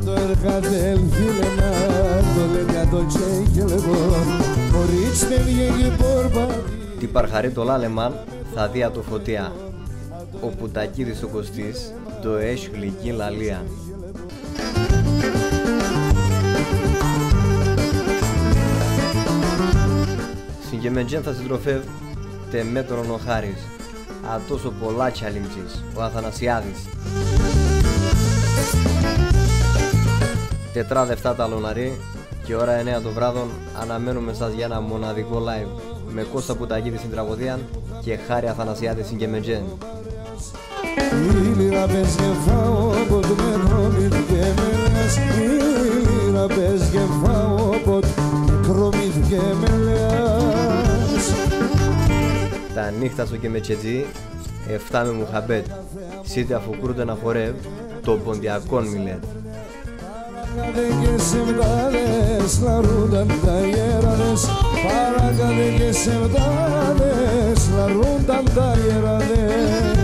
το έρχατε φίλενα, το λέγα το τσέγγελεβο, χωρίς τεβγέγει πόρπα. Τι παρχαρεί το λάλεμαν θα δει το φωτιά, όπου τα κύρις ο Κωστής το έχει γλυκή λαλία. Συγκεμεντζέν θα συντροφεύει τε μέτρον ο Χάρης, α τόσο πολλά τσαλίμψης, ο Αθανασιάδης. Τετράδε 7 τα λοναρί και ώρα 9 το βράδον αναμένουμε σας για ένα μοναδικό live με Κώστα Πουτακίδη στην τραγωδία και Χάρη Αθανασιάδη στην Κεμεντζέν. Τα νύχτα στο Κεμετσετζή 7 με Μουχαμπέτ, σίτε αφού κρούνται να χορεύει το ποντιακόν μιλέτ. Παρακαλέ και σε βδάδες, λαρούνταν τα ιεράδες.